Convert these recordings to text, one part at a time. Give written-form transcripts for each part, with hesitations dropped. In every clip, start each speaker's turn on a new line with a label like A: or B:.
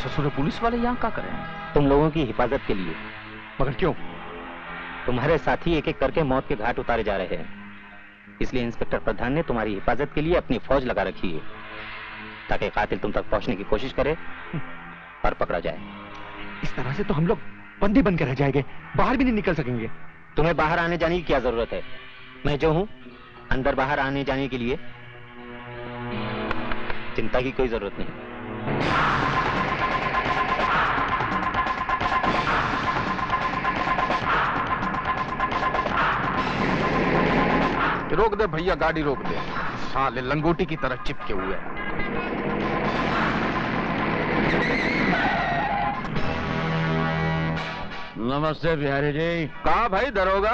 A: ससुर पुलिस वाले यहाँ क्या करें?
B: तुम लोगों की हिफाजत के लिए।
A: मगर क्यों?
B: तुम्हारे साथी एक एक करके मौत के घाट उतारे जा रहे हैं, इसलिए इंस्पेक्टर प्रधान ने तुम्हारी हिफाजत के लिए अपनी फौज लगा रखी है, ताकि कातिल तुम तक पहुंचने की कोशिश करे और पकड़ा जाए।
A: इस तरह से तो हम लोग बंदी बनकर रह जाएंगे, बाहर भी नहीं निकल सकेंगे।
B: तुम्हें बाहर आने जाने की क्या जरूरत है? मैं जो हूं अंदर बाहर आने जाने के लिए, चिंता की कोई जरूरत नहीं।
C: रोक दे भैया, गाड़ी रोक दे। साले लंगोटी की तरह चिपके हुए हैं।
D: नमस्ते बिहारी जी।
C: कहा भाई दरोगा,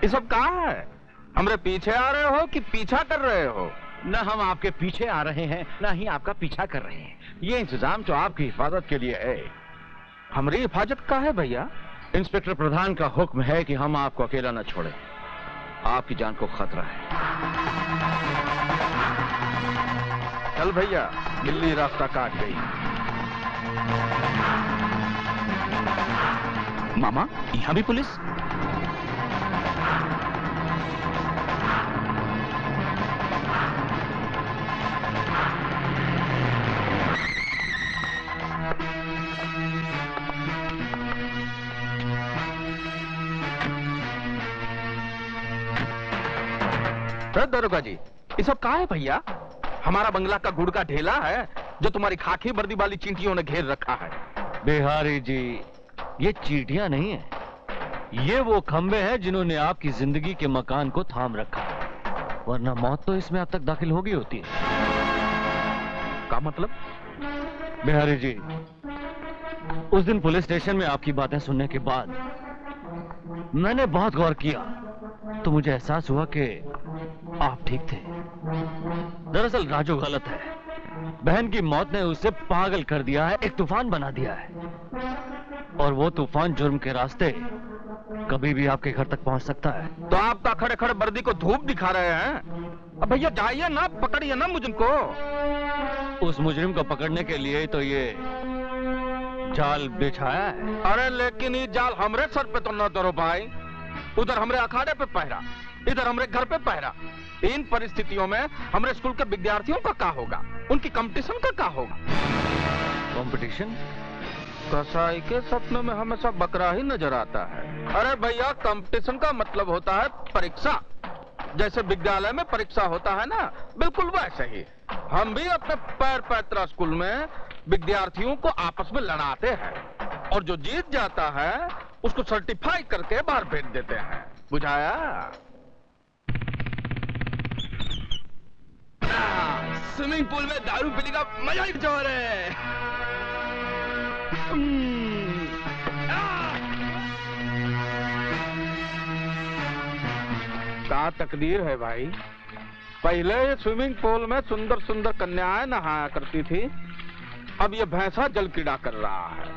C: ये सब कहाँ है? हमरे पीछे आ रहे हो कि पीछा कर रहे हो?
D: न हम आपके पीछे आ रहे हैं, न ही आपका पीछा कर रहे हैं। ये इंतजाम तो आपकी हिफाजत के लिए है।
C: हमारी हिफाजत का है भैया?
D: इंस्पेक्टर प्रधान का हुक्म है कि हम आपको अकेला न छोड़ें। आपकी जान को खतरा है।
C: चल भैया, बिल्ली रास्ता काट गई।
A: मामा, यहाँ भी पुलिस?
C: दरोगा जी, ये सब कहाँ है भैया? हमारा बंगला का गुड़ का ढेला है जो तुम्हारी खाकी वर्दी वाली चींटियों ने घेर रखा है।
D: बिहारी जी, ये चींटियां नहीं है, ये वो खंबे हैं जिन्होंने आपकी जिंदगी के मकान को थाम रखा है, वरना मौत तो इसमें अब तक दाखिल होगी होती है।
C: क्या मतलब?
D: बिहारी जी, उस दिन पुलिस स्टेशन में आपकी बातें सुनने के बाद मैंने बहुत गौर किया, तो मुझे एहसास हुआ कि आप ठीक थे। दरअसल राजू गलत है। बहन की मौत ने उसे पागल कर दिया है, एक तूफान बना दिया है, और वो तूफान जुर्म के रास्ते कभी भी आपके घर तक पहुंच सकता है।
C: तो आप तो खड़े खड़े वर्दी को धूप दिखा रहे हैं। अब भैया जाइए ना, पकड़िए ना मुझको को।
D: उस मुजरिम को पकड़ने के लिए तो ये जाल बिछाया है।
C: अरे लेकिन ये जाल हमरे सर पे तो न धरो भाई। उधर हमरे अखाड़े पे पहरा, इधर हमरे घर पे पहरा। इन परिस्थितियों में हमरे स्कूल के विद्यार्थियों का क्या होगा? उनकी कंपटीशन का क्या होगा?
D: कंपटीशन?
C: कसाई के सपनों में हमेशा बकरा ही नजर आता है। अरे भैया, कंपटीशन का मतलब होता है परीक्षा। जैसे विद्यालय में परीक्षा होता है ना, बिल्कुल वैसे ही हम भी अपने पैर पैतरा स्कूल में विद्यार्थियों को आपस में लड़ाते हैं, और जो जीत जाता है उसको सर्टिफाई करके बाहर भेज देते हैं। बुझाया?
A: स्विमिंग पूल में दारू पीने का मजा ही कुछ और है।
C: क्या तकदीर है भाई। पहले ये स्विमिंग पूल में सुंदर सुंदर कन्याएं नहाया करती थी, अब ये भैंसा जल कीड़ा कर रहा है।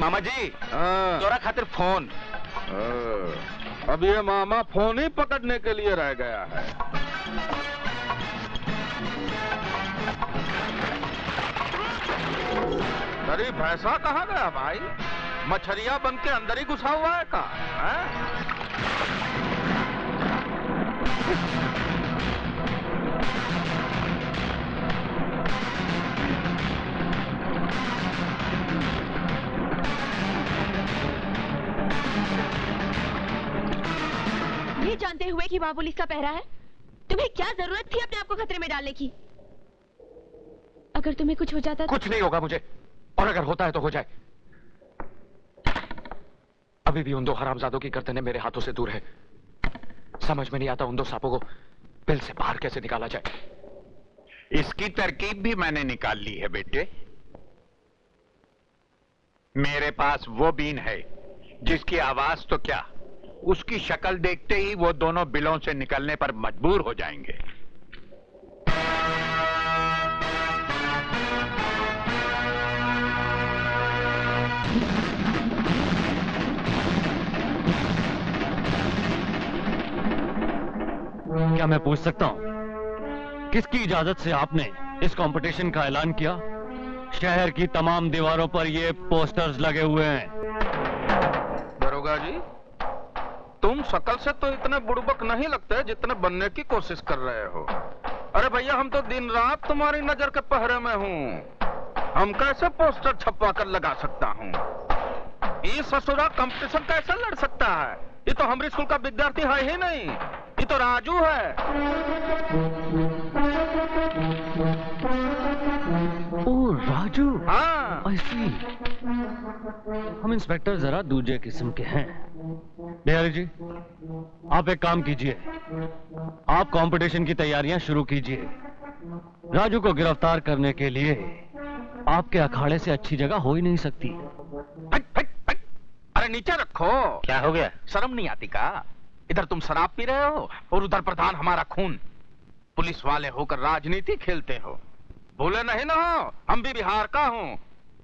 A: मामा जी, तोरा खातिर फोन।
C: अब ये मामा फोन ही पकड़ने के लिए रह गया है। अरे भैंसा कहाँ गया भाई? मछरिया बन के अंदर ही घुसा हुआ है का?
E: ये जानते हुए कि वहां पुलिस का पहरा है, तुम्हें क्या जरूरत थी अपने आप को खतरे में डालने की? अगर तुम्हें कुछ हो जाता तो...
A: कुछ नहीं होगा मुझे, और अगर होता है तो हो जाए। अभी भी उन दो हरामजादों की गर्दनें मेरे हाथों से दूर है। समझ में नहीं आता उन दो सांपों को बिल से बाहर कैसे निकाला जाए।
F: इसकी तरकीब भी मैंने निकाल ली है बेटे। मेरे पास वो बीन है जिसकी आवाज तो क्या, उसकी शक्ल देखते ही वो दोनों बिलों से निकलने पर मजबूर हो जाएंगे।
D: क्या मैं पूछ सकता हूँ किसकी इजाजत से आपने इस कंपटीशन का ऐलान किया? शहर की तमाम दीवारों पर ये पोस्टर्स लगे हुए हैं।
C: दरोगा जी, तुम शकल से तो इतने बुड़बक नहीं लगते जितने बनने की कोशिश कर रहे हो। अरे भैया, हम तो दिन रात तुम्हारी नजर के पहरे में हूँ। हम कैसे पोस्टर छपवा कर लगा सकता हूँ? ये ससुरा कंपटीशन कैसे लड़ सकता है? ये तो हमारे स्कूल का विद्यार्थी है ही नहीं, ये तो राजू है।
D: ओह राजू,
C: हाँ।
D: I see। हम इंस्पेक्टर जरा दूसरे किस्म के हैं। बिहारी जी, आप एक काम कीजिए, आप कंपटीशन की तैयारियां शुरू कीजिए। राजू को गिरफ्तार करने के लिए आपके अखाड़े से अच्छी जगह हो ही नहीं सकती।
C: हट, हट, हट। अरे नीचे रखो।
B: क्या हो गया?
C: शर्म नहीं आती का? इधर तुम शराब पी रहे हो और उधर प्रधान हमारा खून। पुलिस वाले होकर राजनीति खेलते हो। भूले नहीं ना हो, हम भी बिहार का हूँ।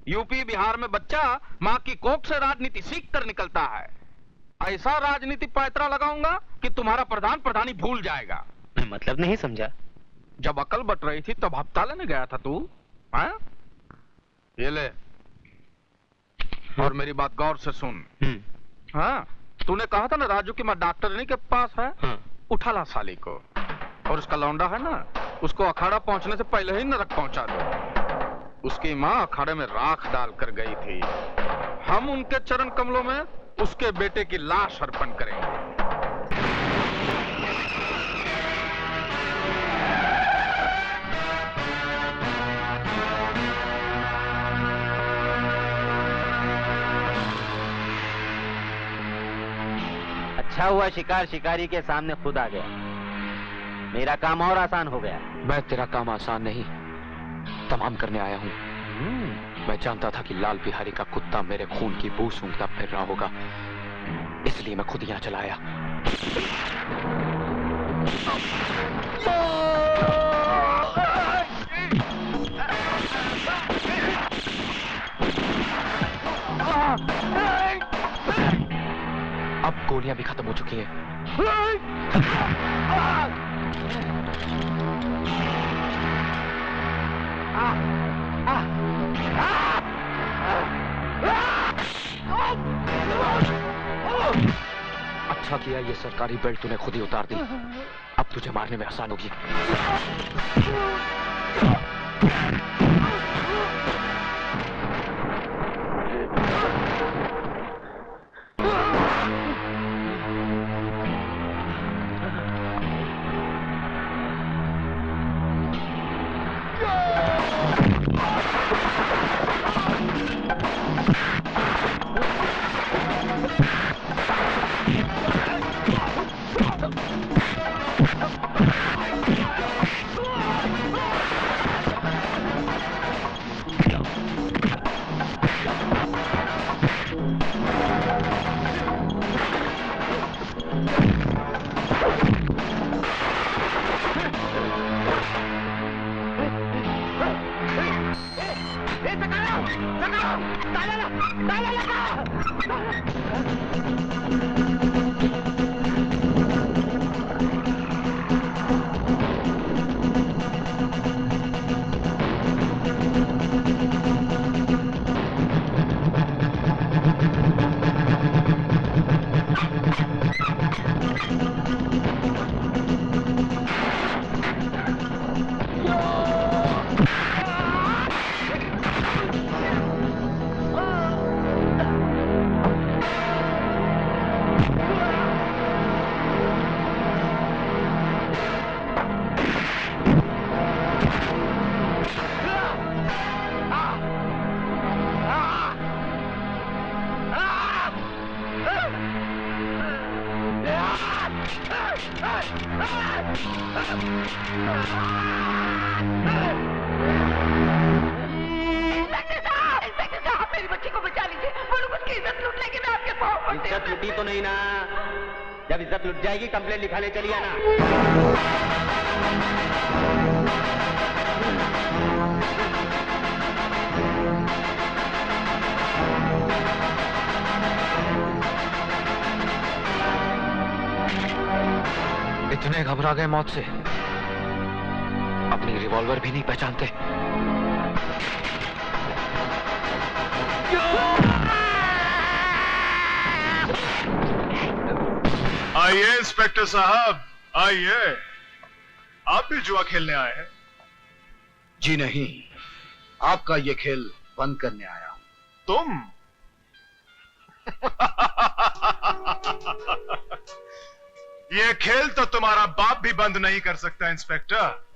C: यूपी बिहार में बच्चा माँ की कोख से राजनीति सीख कर निकलता है। ऐसा राजनीति पैतरा लगाऊंगा कि तुम्हारा प्रधान प्रधानी भूल जाएगा।
B: मैं मतलब नहीं समझा।
C: जब अकल बट रही थी तब हफ्ता लेने गया था तू, हाँ? ये ले, और मेरी बात गौर से सुन। हाँ, तूने कहा था ना राजू की माँ डॉक्टरनी के पास है।
B: हाँ।
C: उठा ला साली को, और उसका लौंडा है ना, उसको अखाड़ा पहुंचने से पहले ही नरक पहुंचा दो। उसकी माँ अखाड़े में राख डाल कर गई थी। हम उनके चरण कमलों में उसके बेटे की लाश अर्पण करेंगे।
B: अच्छा हुआ शिकार शिकारी के सामने खुद आ गया। मेरा काम और आसान हो गया।
A: मैं तेरा काम आसान नहीं तमाम करने आया हूँ। मैं जानता था कि लाल बिहारी का कुत्ता मेरे खून की बू सूंघता फिर रहा होगा, इसलिए मैं खुद यहाँ चला आया। अब गोलियां भी खत्म हो चुकी हैं। अच्छा किया ये सरकारी बेल्ट तूने खुद ही उतार दी। अब तुझे मारने में आसान होगी।
B: इज्जत लुटी तो नहीं ना? जब इज्जत लुट जाएगी कंप्लेंट लिखाने चली आना।
A: इतने घबरा गए मौत से, अपनी रिवॉल्वर भी नहीं पहचानते।
G: आइए इंस्पेक्टर साहब, आइए। आप भी जुआ खेलने आए हैं?
H: जी नहीं, आपका ये खेल बंद करने आया हूं।
G: तुम? ये खेल तो तुम्हारा बाप भी बंद नहीं कर सकता इंस्पेक्टर।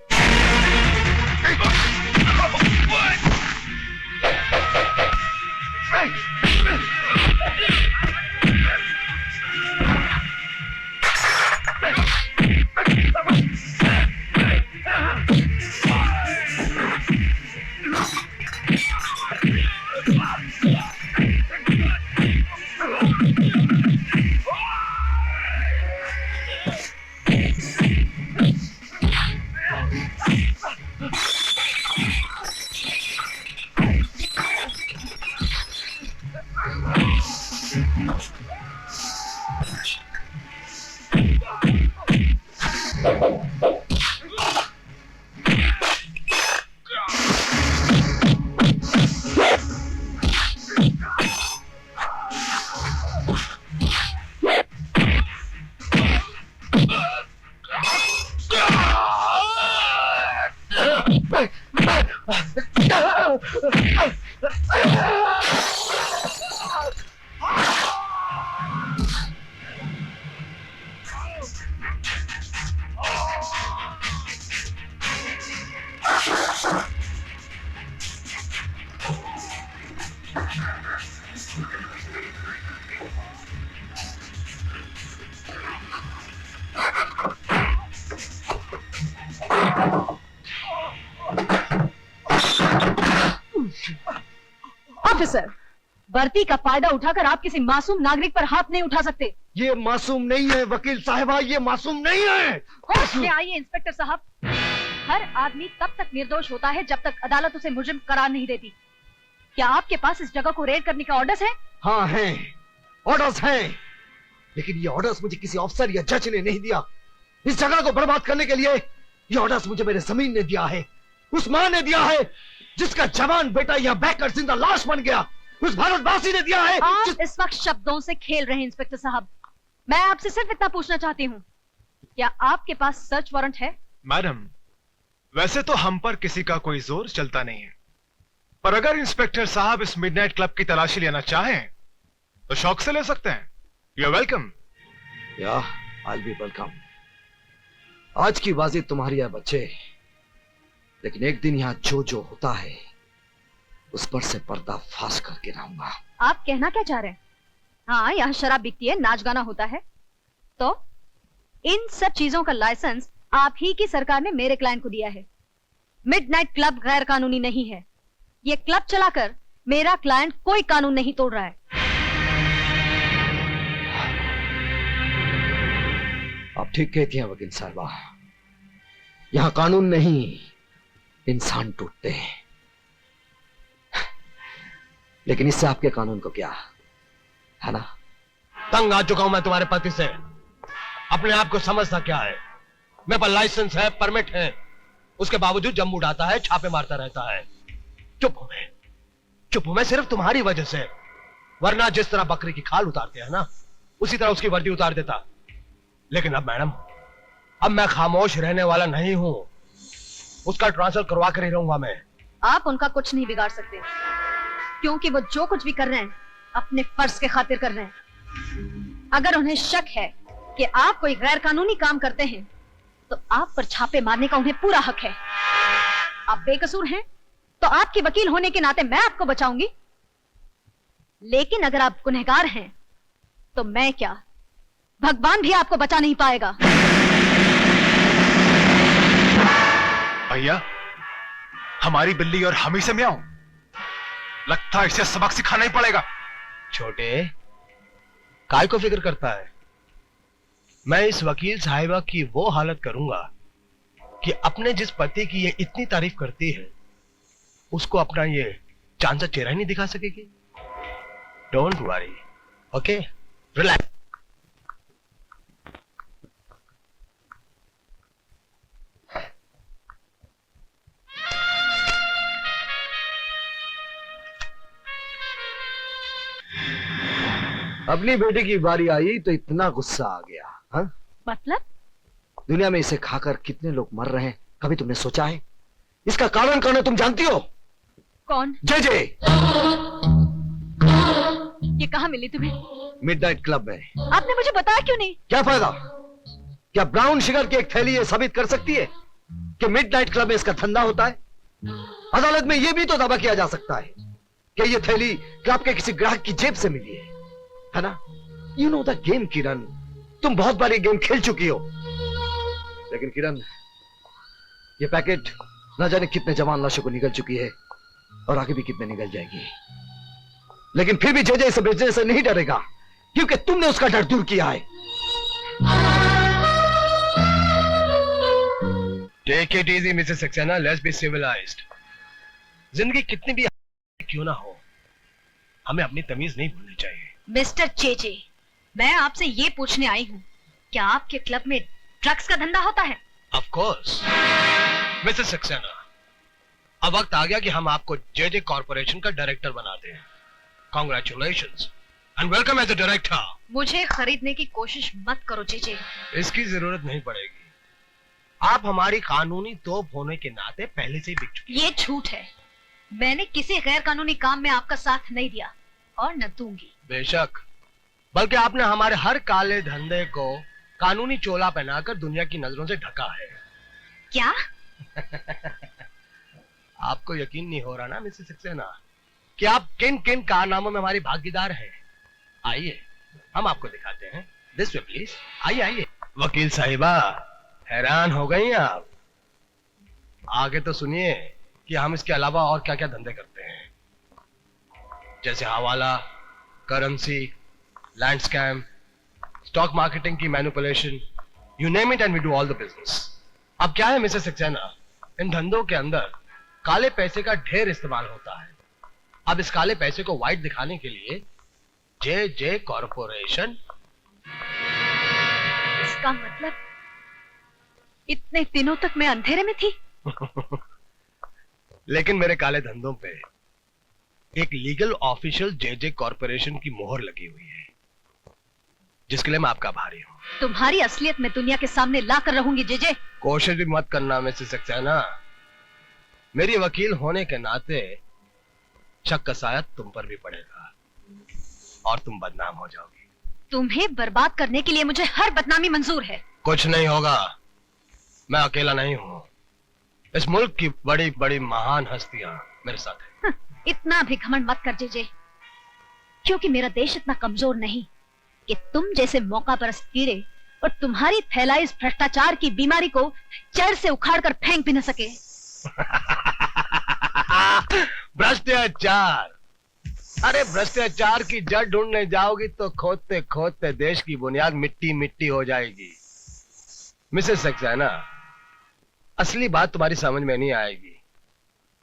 I: ऑफिसर, भर्ती का फायदा उठाकर आप किसी मासूम नागरिक पर हाथ नहीं उठा सकते।
H: ये मासूम नहीं है वकील साहिबा, ये मासूम नहीं है।
I: होश में आइए इंस्पेक्टर साहब। हर आदमी तब तक निर्दोष होता है जब तक अदालत उसे मुजरिम करार नहीं देती। क्या आपके पास इस जगह को रेड करने का ऑर्डर्स है?
H: हाँ है, ऑर्डर्स हैं, लेकिन ये ऑर्डर्स मुझे किसी अफसर या जज ने नहीं दिया। इस जगह को बर्बाद करने के लिए ये ऑर्डर्स मुझे मेरे जमीन ने दिया है, उस मां ने दिया है जिसका जवान बेटा यहाँ बैठकर जिंदा लाश बन गया, उस भारतवासी ने दिया है।
I: आप इस वक्त शब्दों से खेल रहे हैं इंस्पेक्टर साहब। मैं आपसे सिर्फ इतना पूछना चाहती हूँ, क्या आपके पास सर्च वारंट है?
G: मैडम, वैसे तो हम पर किसी का कोई जोर चलता नहीं है, पर अगर इंस्पेक्टर साहब इस मिडनाइट क्लब की तलाशी लेना चाहें तो शौक से ले सकते हैं। You are welcome.
H: या आई बी वेलकम। आज की बाजी तुम्हारी है बच्चे, लेकिन एक दिन यहाँ जो जो होता है उस पर से पर्दा फाश करके रहूंगा।
I: आप कहना क्या चाह रहे हैं? हाँ, यहाँ शराब बिकती है, नाच गाना होता है, तो इन सब चीजों का लाइसेंस आप ही की सरकार ने मेरे क्लाइंट को दिया है। मिडनाइट क्लब गैर कानूनी नहीं है। ये क्लब चलाकर मेरा क्लाइंट कोई कानून नहीं तोड़ रहा है।
H: आप ठीक कहती हैं वकील साहबा, यहाँ कानून नहीं इंसान टूटते हैं, लेकिन इससे आपके कानून को क्या है ना।
J: तंग आ चुका हूं मैं तुम्हारे पति से। अपने आप को समझता क्या है? मेरे पास लाइसेंस है, परमिट है, उसके बावजूद जम उड़ाता है, छापे मारता रहता है। चुप हूं मैं सिर्फ तुम्हारी वजह से, वरना जिस तरह बकरी की खाल उतारते हैं ना, उसी तरह उसकी वर्दी उतार देता। लेकिन अब मैडम, अब मैं खामोश रहने वाला नहीं हूं, उसका ट्रांसफर करवा कर ही रहूंगा मैं।
I: आप उनका कुछ नहीं बिगाड़ सकते, क्योंकि वो जो कुछ भी कर रहे हैं अपने फर्ज के खातिर कर रहे हैं। अगर उन्हें शक है कि आप कोई गैर कानूनी काम करते हैं तो आप पर छापे मारने का उन्हें पूरा हक है। आप बेकसूर हैं तो आपके वकील होने के नाते मैं आपको बचाऊंगी, लेकिन अगर आप गुनहगार हैं तो मैं क्या, भगवान भी आपको बचा नहीं पाएगा।
G: भैया, हमारी बिल्ली और हम ही से म्याऊं, लगता है इसे सबक सिखाना ही पड़ेगा।
J: छोटे, काय को फिक्र करता है? मैं इस वकील साहिबा की वो हालत करूंगा कि अपने जिस पति की ये इतनी तारीफ करती है उसको अपना ये चांद सा चेहरा ही नहीं दिखा सकेगी। Don't worry, okay, relax.
H: अपनी बेटी की बारी आई तो इतना गुस्सा आ गया। हाँ?
I: मतलब?
H: दुनिया में इसे खाकर कितने लोग मर रहे हैं, कभी तुमने सोचा है? इसका कारण कौन है तुम जानती हो?
I: कौन?
H: जे जे।
I: ये कहाँ मिली तुम्हें?
H: मिडनाइट क्लब में।
I: आपने मुझे बताया क्यों नहीं?
H: क्या फायदा? क्या ब्राउन शुगर की एक थैली ये साबित कर सकती है कि मिडनाइट क्लब में इसका धंधा होता है? अदालत में यह भी तो दावा किया जा सकता है कि यह थैली क्लब के किसी ग्राहक की जेब से मिली है ना? यू नो द गेम किरण, तुम बहुत बार ये गेम खेल चुकी हो। लेकिन किरण, ये पैकेट न जाने कितने जवान लाशों को निगल चुकी है और आगे भी कितने निगल जाएगी। लेकिन फिर भी जे इसे बेचने से नहीं डरेगा, क्योंकि तुमने उसका डर दूर किया है।
J: Take it easy, Mrs. Saxena. Let's be civilized. जिंदगी कितनी भी क्यों ना हो, हमें अपनी तमीज नहीं भूलनी चाहिए।
I: मिस्टर चेचे, मैं आपसे ये पूछने आई हूँ, क्या आपके क्लब में ड्रग्स का धंधा होता है?
J: Of course, Mrs. Saxena. अब वक्त आ गया कि हम आपको जेजे कॉर्पोरेशन का डायरेक्टर बनाते हैं। Congratulations and welcome as a director.
I: मुझे खरीदने की कोशिश मत करो चेचे।
J: इसकी जरूरत नहीं पड़ेगी। आप हमारी कानूनी तोप होने के नाते पहले से ही बिक चुकी।
I: ये झूठ है। मैंने किसी गैर कानूनी काम में आपका साथ नहीं दिया और न दूंगी।
J: बेशक, बल्कि आपने हमारे हर काले धंधे को कानूनी चोला पहनाकर दुनिया की नजरों से ढका है।
I: क्या?
J: आपको यकीन नहीं हो रहा ना मिसेस सक्सेना कि आप किन किन कारनामों में हमारी भागीदार हैं? आइए, हम आपको दिखाते हैं। This way please. आइए आइए। वकील साहिबा, हैरान हो गई आप? आगे तो सुनिए कि हम इसके अलावा और क्या क्या धंधे करते हैं, जैसे हवाला, currency, land scam, stock marketing की manipulation, you name it and we do all the business. अब क्या है मिसेस सक्सेना, इन धंधों के अंदर काले पैसे का ढेर इस्तेमाल होता है। अब इस काले पैसे को व्हाइट दिखाने के लिए जे जे कॉर्पोरेशन।
I: इसका मतलब इतने दिनों तक मैं अंधेरे में थी।
J: लेकिन मेरे काले धंधों पे एक लीगल ऑफिशियल जेजे कॉर्पोरेशन की मोहर लगी हुई है, जिसके लिए मैं आपका आभारी हूँ।
I: तुम्हारी असलियत मैं दुनिया के सामने ला कर रहूंगी जेजे।
J: कोशिश भी मत करना मिसेस सक्सेना। मेरी वकील होने के नाते शक का साया तुम पर भी पड़ेगा और तुम बदनाम हो जाओगी।
I: तुम्हें बर्बाद करने के लिए मुझे हर बदनामी मंजूर है।
J: कुछ नहीं होगा, मैं अकेला नहीं हूँ। इस मुल्क की बड़ी बड़ी महान हस्तियां मेरे साथ हैं।
I: इतना भी घमंड मत कर जेजे, क्योंकि मेरा देश इतना कमजोर नहीं कि तुम जैसे मौका परस्त कीड़े और तुम्हारी फैलाई इस भ्रष्टाचार की बीमारी को जड़ से उखाड़ कर फेंक भी न सके।
J: भ्रष्टाचार? अरे भ्रष्टाचार की जड़ ढूंढने जाओगी तो खोदते खोदते देश की बुनियाद मिट्टी मिट्टी हो जाएगी। मिसेस सक्सेना, असली बात तुम्हारी समझ में नहीं आएगी।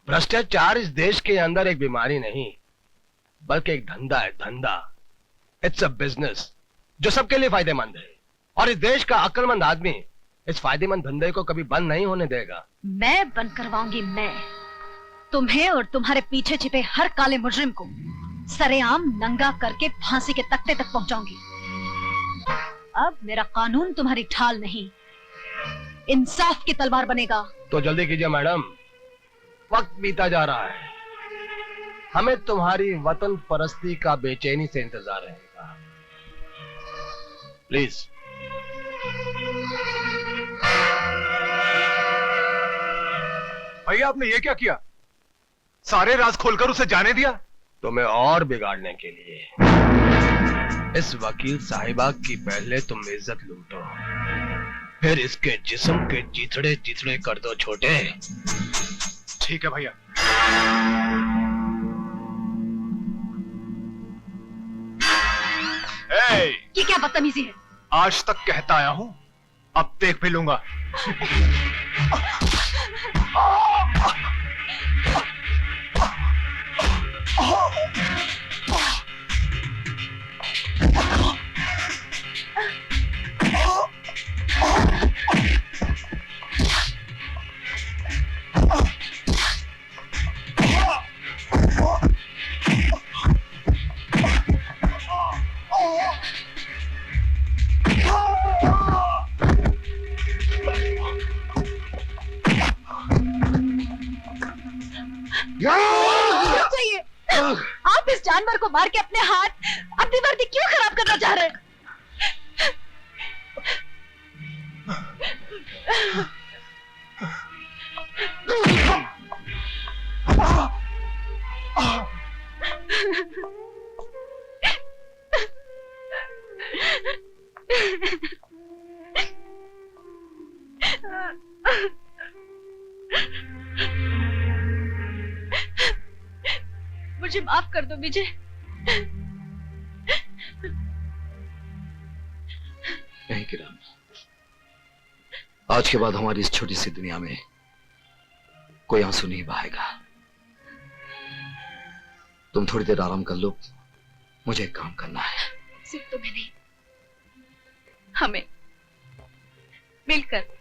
J: भ्रष्टाचार इस देश के अंदर एक बीमारी नहीं, बल्कि एक धंधा है, धंधा। इट्स अ बिजनेस जो सबके लिए फायदेमंद है, और इस देश का अक्लमंद आदमी इस फायदेमंद धंधे को कभी बंद नहीं होने देगा।
I: मैं बंद करवाऊंगी। मैं तुम्हें और तुम्हारे पीछे छिपे हर काले मुजरिम को सरेआम नंगा करके फांसी के तख्ते तक पहुंचाऊंगी। अब मेरा कानून तुम्हारी ढाल नहीं, इंसाफ की तलवार बनेगा।
J: तो जल्दी कीजिए मैडम, वक्त बीता जा रहा है। हमें तुम्हारी वतन परस्ती का बेचैनी से इंतजार रहेगा। प्लीज।
G: भैया, आपने ये क्या किया? सारे राज खोलकर उसे जाने दिया?
J: तुम्हें और बिगाड़ने के लिए। इस वकील साहिबा की पहले तुम इज्जत लूटो, फिर इसके जिस्म के चिथड़े चिथड़े कर दो छोटे।
G: ठीक है भैया।
I: ये क्या बदतमीजी है?
G: आज तक कहता आया हूं, अब देख भी लूंगा।
I: जानवर को मार के अपने हाथ अपनी वर्दी क्यों खराब करना चाह रहे हैं? मुझे माफ कर दो विजय।
H: नहीं किरण, आज के बाद हमारी इस छोटी सी दुनिया में कोई आंसू नहीं बहाएगा। तुम थोड़ी देर आराम कर लो, मुझे एक काम करना है।
I: सिर्फ तुम्हें नहीं, हमें मिलकर